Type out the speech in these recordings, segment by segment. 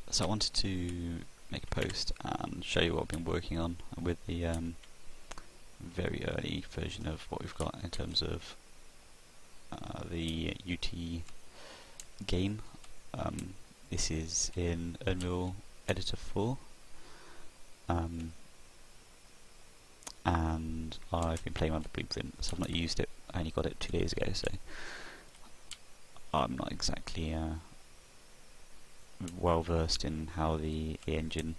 So I wanted to make a post and show you what I've been working on with the very early version of what we've got in terms of the UT game. This is in Unreal Editor 4, and I've been playing on the blueprint, so I've not used it. I only got it 2 days ago, so I'm not exactly well versed in how the engine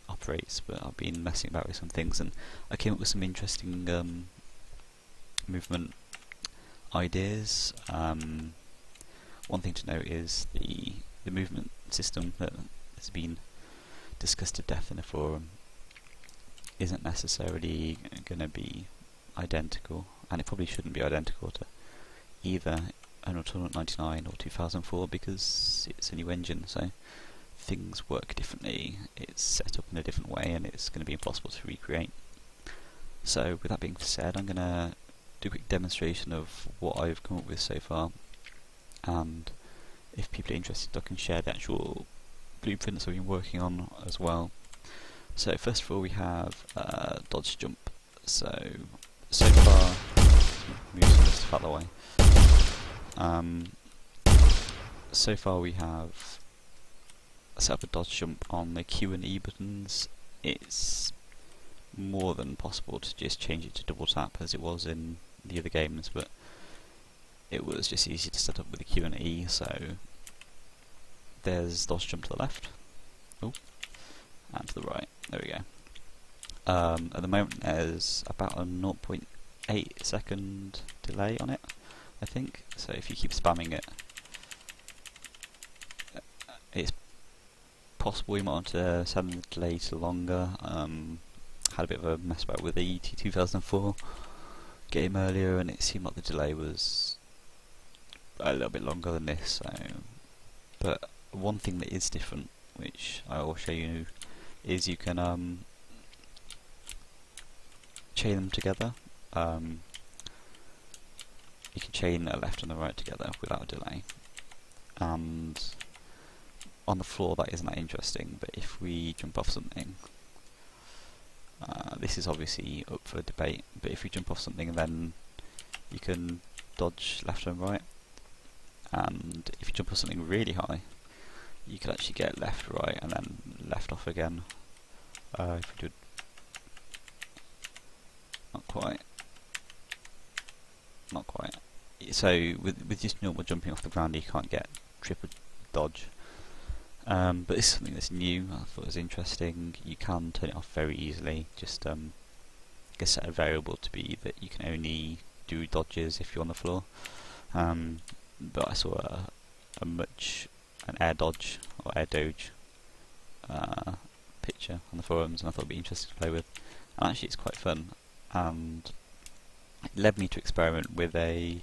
operates, but I've been messing about with some things, and I came up with some interesting movement ideas. One thing to note is the movement system that has been discussed to death in the forum isn't necessarily going to be identical, and it probably shouldn't be identical to either Unreal Tournament 99 or 2004 because it's a new engine, so things work differently, it's set up in a different way, and it's going to be impossible to recreate. So with that being said, I'm going to do a quick demonstration of what I've come up with so far, and if people are interested I can share the actual blueprints I've been working on as well. So first of all we have Dodgejump. So far, move some of this stuff out of the way. So far we have set up a Dodgejump on the Q and E buttons. It's more than possible to just change it to double tap as it was in the other games, but it was just easy to set up with the Q and E. So there's Dodgejump to the left, and to the right. There we go. At the moment there's about a 0.8 second delay on it, I think. So if you keep spamming it, it's possible you might want to set the delay to longer. Had a bit of a mess about with the ET 2004 game earlier, and it seemed like the delay was a little bit longer than this. So, but one thing that is different, which I will show you, is you can chain them together. You can chain a left and a right together without a delay, and on the floor that isn't that interesting, but if we jump off something, this is obviously up for debate, but if we jump off something then you can dodge left and right, and if you jump off something really high you can actually get left, right, and then left off again. If we do not quite. So with just normal jumping off the ground you can't get triple dodge. But this is something that's new. I thought it was interesting. You can turn it off very easily. Just set a variable to be that you can only do dodges if you're on the floor. But I saw an air dodge or air doge picture on the forums, and I thought it'd be interesting to play with. And actually, it's quite fun. And it led me to experiment with a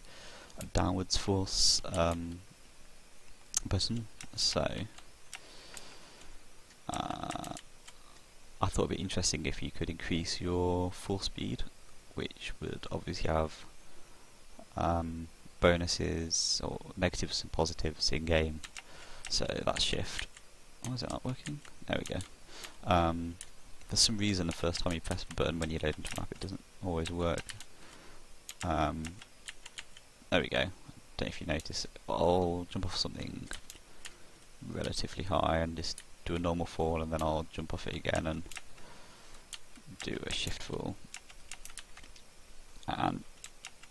downwards force button. So I thought it'd be interesting if you could increase your force speed, which would obviously have bonuses or negatives and positives in game. So that's shift. Oh, is it not working? There we go. For some reason the first time you press the button when you load into a map it doesn't always work. There we go. Don't know if you notice. I'll jump off something relatively high and just do a normal fall, and then I'll jump off it again and do a shift fall. And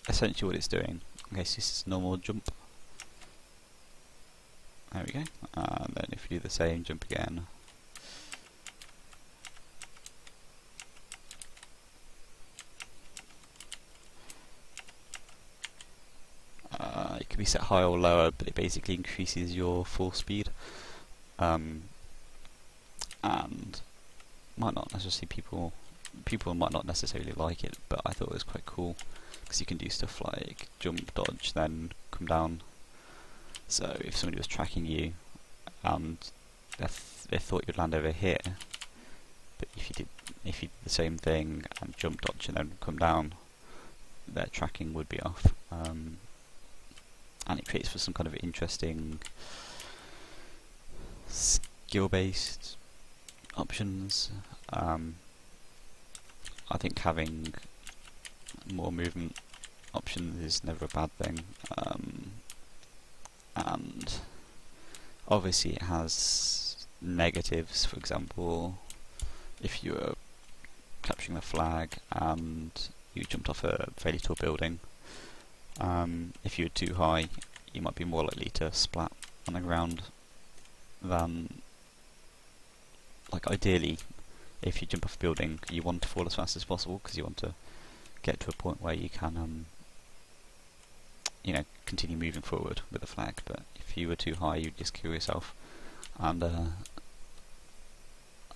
essentially what it's doing, okay, so this is normal jump. There we go. And then if you do the same, jump again. It can be set higher or lower, but it basically increases your force speed. And might not necessarily people might not necessarily like it, but I thought it was quite cool because you can do stuff like jump, dodge, then come down. So if somebody was tracking you and they thought you'd land over here, but if you did the same thing and jump, dodge, and then come down, their tracking would be off. And it creates for some kind of interesting gear-based options. I think having more movement options is never a bad thing, and obviously it has negatives. For example, if you were capturing the flag and you jumped off a fairly tall building, if you were too high, you might be more likely to splat on the ground than, like, ideally, if you jump off a building, you want to fall as fast as possible because you want to get to a point where you can, you know, continue moving forward with the flag. But if you were too high, you'd just kill yourself, and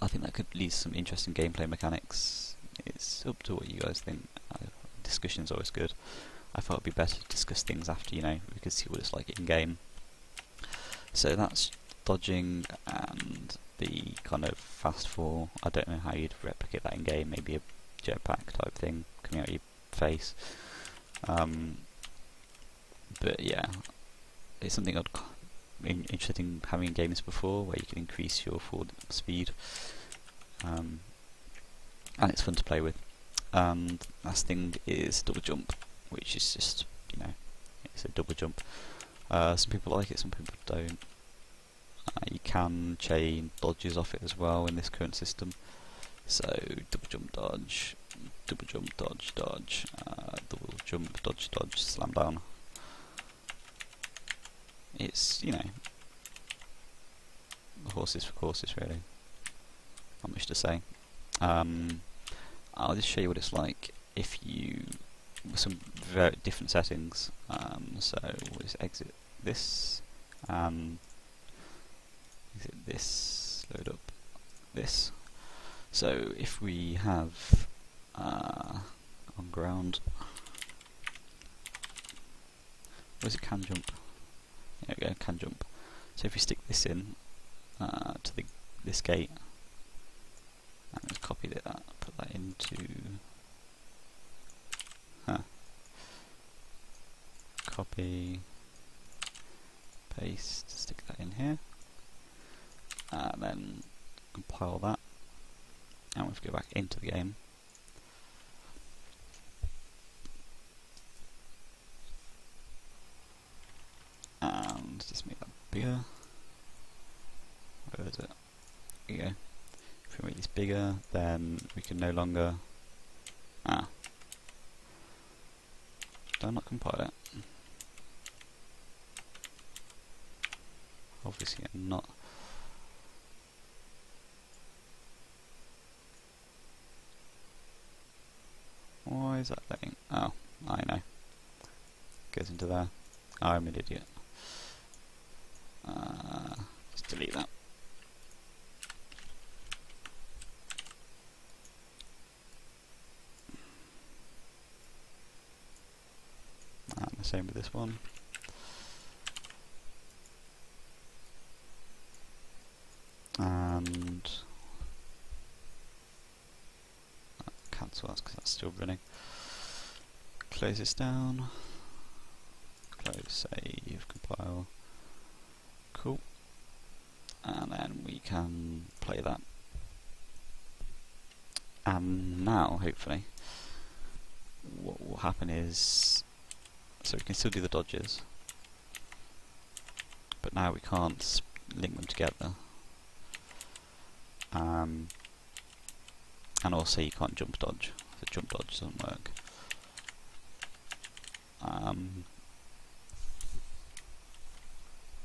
I think that could lead to some interesting gameplay mechanics. It's up to what you guys think. Discussion's always good. I thought it'd be better to discuss things after, you know, we could see what it's like in game. So that's dodging and the kind of fast fall. I don't know how you'd replicate that in game. Maybe a jetpack type thing coming out of your face. But yeah, it's something I'd been interested in having in games before, where you can increase your forward speed, and it's fun to play with. And last thing is double jump, which is just, you know, it's a double jump. Some people like it, some people don't. You can chain dodges off it as well in this current system. So double jump, dodge, double jump, dodge, dodge, double jump, dodge, dodge, slam down. It's, you know, horses for courses, really. Not much to say. I'll just show you what it's like if you, with some very different settings. So we'll just exit this, exit this, load up this. So if we have on ground, where's it, can jump? There we go, can jump. So if we stick this in to this gate, and let's copy that, put that into copy, paste, stick that in here, and then compile that, and we have to go back into the game. And just make that bigger. Where is it? There you go. If we make this bigger, then we can no longer. Did I not compile it? Obviously, I'm not. Why is that thing? Oh, I know. Goes into there. Oh, I'm an idiot. Just delete that. And the same with this one. And cancel that because that's still running. Close this down. Close, save, compile. Cool. And then we can play that. And now, hopefully, what will happen is, so we can still do the dodges, but now we can't link them together. And also you can't jump dodge. The jump dodge doesn't work.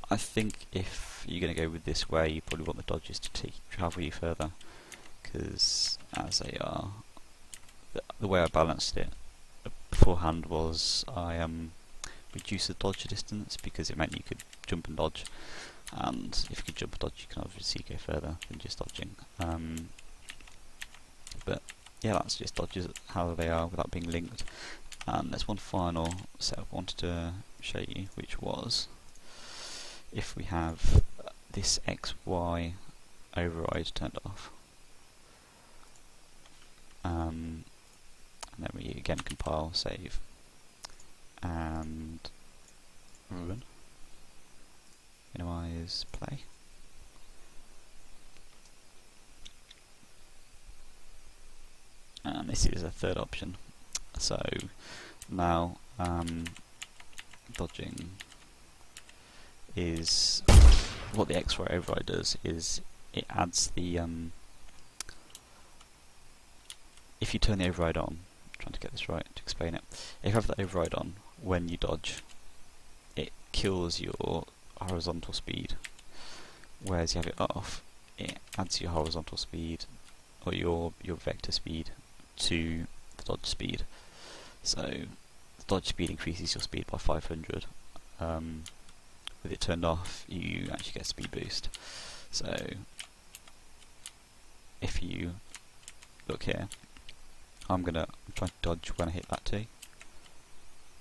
I think if you're going to go with this way, you probably want the dodges to travel you further, because as they are, the way I balanced it beforehand was I reduced the dodge distance, because it meant you could jump and dodge, and if you could jump and dodge, you can obviously go further than just dodging. But yeah, that's just dodges how they are without being linked. And there's one final setup I wanted to show you, which was if we have this XY override turned off, and then we again compile, save, and run, minimize, play. and this is a third option. So now dodging is what the X-ray override does is it adds the if you turn the override on, I'm trying to get this right to explain it, if you have the override on when you dodge, it kills your horizontal speed, whereas you have it off, it adds your horizontal speed or your vector speed to the dodge speed. So the dodge speed increases your speed by 500. With it turned off, you actually get a speed boost. So if you look here, I'm trying to dodge when I hit that T,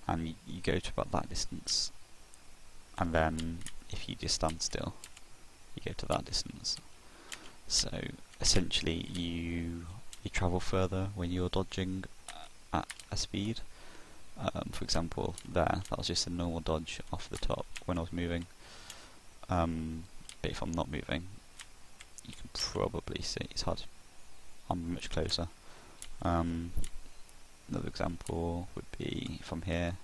and you go to about that distance, and then if you just stand still, you go to that distance. So essentially you travel further when you're dodging at a speed. For example, that was just a normal dodge off the top when I was moving. But if I'm not moving, you can probably see it's hard. I'm much closer. Another example would be from here.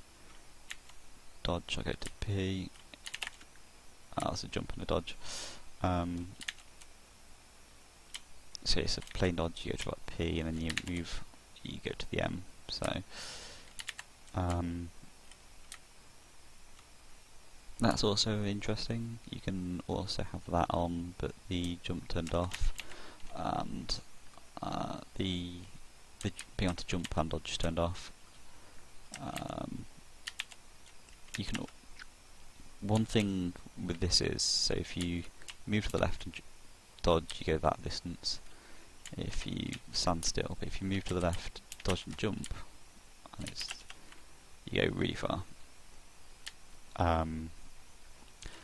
Dodge, I go to P. That's a jump and a dodge. So it's a plain dodge, you go to about P, and then you move, you go to the M. So that's also interesting. You can also have that on, but the jump turned off, and the being able to jump and dodge turned off. You can. One thing with this is, so if you move to the left and dodge, you go that distance. If you stand still, but if you move to the left, dodge and jump, and you go really far.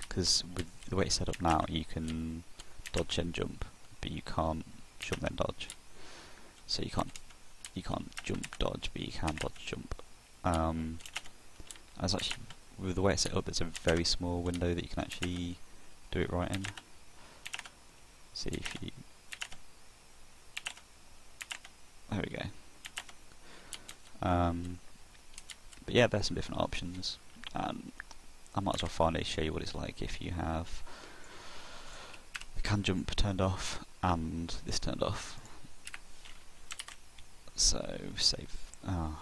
Because with the way it's set up now, you can dodge and jump, but you can't jump then dodge. So you can't jump dodge, but you can dodge jump. As actually with the way it's set up, there's a very small window that you can actually do it right in. See if you. There we go. But yeah, there's some different options, and I might as well finally show you what it's like if you have the can jump turned off and this turned off. So save. Oh,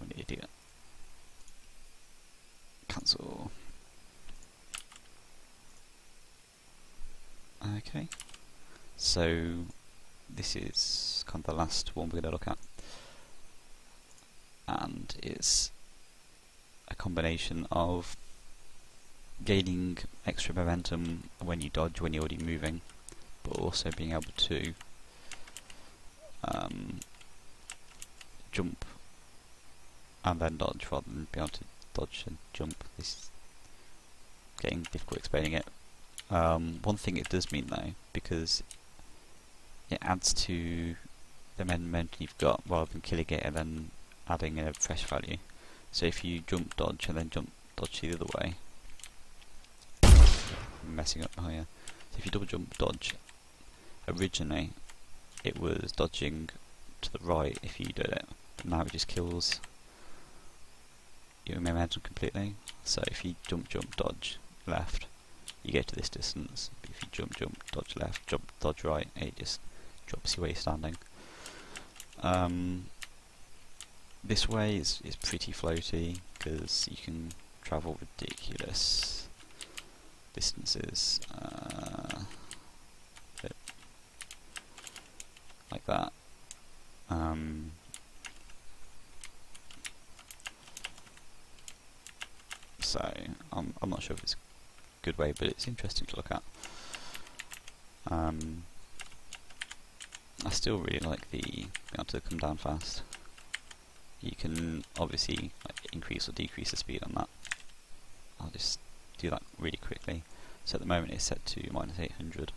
I'm an idiot. Cancel. Okay. So this is kind of the last one we're going to look at, and it's a combination of gaining extra momentum when you dodge when you're already moving, but also being able to jump and then dodge rather than being able to dodge and jump. This is getting difficult explaining it. One thing it does mean though, because it adds to the momentum you've got rather than killing it and then adding a fresh value. So if you jump dodge and then jump dodge the other way, I'm messing up here. So if you double jump dodge, originally it was dodging to the right if you did it, but now it just kills your momentum completely. So if you jump dodge left, you get to this distance. But if you jump dodge left, jump dodge right, it just drops you where you're standing. This way is pretty floaty because you can travel ridiculous distances, like that. So I'm not sure if it's a good way, but it's interesting to look at. I still really like being able to come down fast. You can obviously increase or decrease the speed on that. I'll just do that really quickly. So at the moment it's set to -800.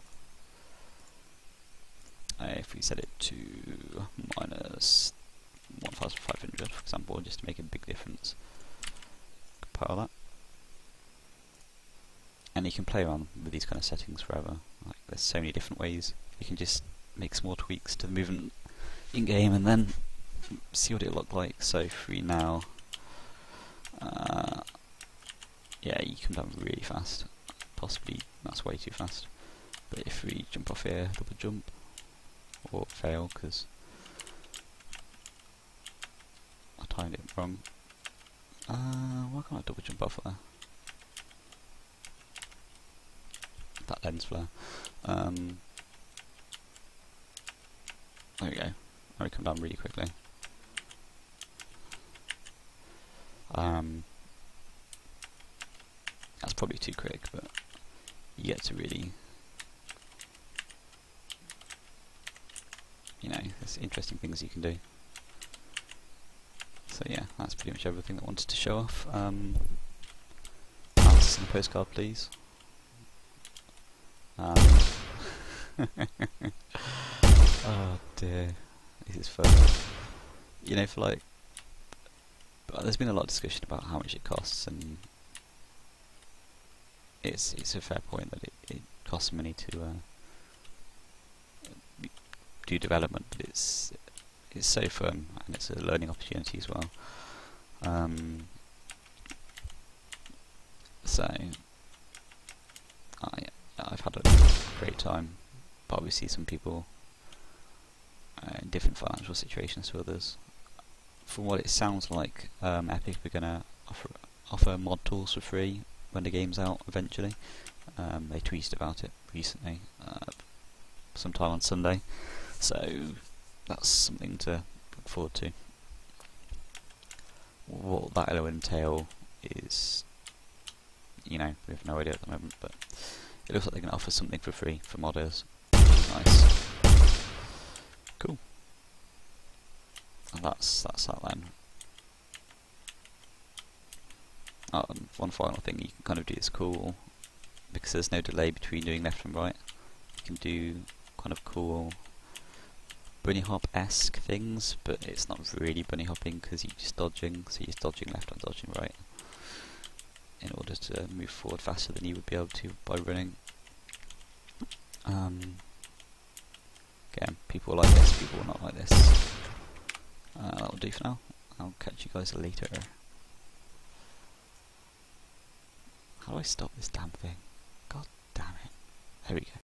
If we set it to -1500, for example, just to make a big difference, compile that. And you can play around with these kind of settings forever. There's so many different ways. You can just make small tweaks to the movement in game and then see what it looked like. So free now. Yeah, you come down really fast. Possibly that's way too fast. But if we jump off here, double jump, or fail because I timed it wrong. Why can't I double jump off there? That lens flare. There we go. I come down really quickly. That's probably too quick, but you get to really, you know, there's interesting things you can do. So yeah, that's pretty much everything that I wanted to show off. Answers in the postcard, please. Oh dear, this is fun. You know, for like, there's been a lot of discussion about how much it costs, and it's a fair point that it costs money to do development, but it's so fun and it's a learning opportunity as well. So I've had a great time, but obviously some people in different financial situations to others. From what it sounds like, Epic are going to offer mod tools for free when the game's out eventually. They tweeted about it recently, sometime on Sunday, so that's something to look forward to. What that will entail is, you know, we have no idea at the moment, but it looks like they're going to offer something for free for modders, which is nice. Cool. And that's that then. One final thing you can kind of do is cool, because there's no delay between doing left and right. You can do kind of cool bunny hop-esque things, but it's not really bunny hopping because you're just dodging, so you're dodging left and dodging right in order to move forward faster than you would be able to by running. Again, people will like this, people will not like this. That will do for now. I'll catch you guys later. How do I stop this damn thing? God damn it. There we go.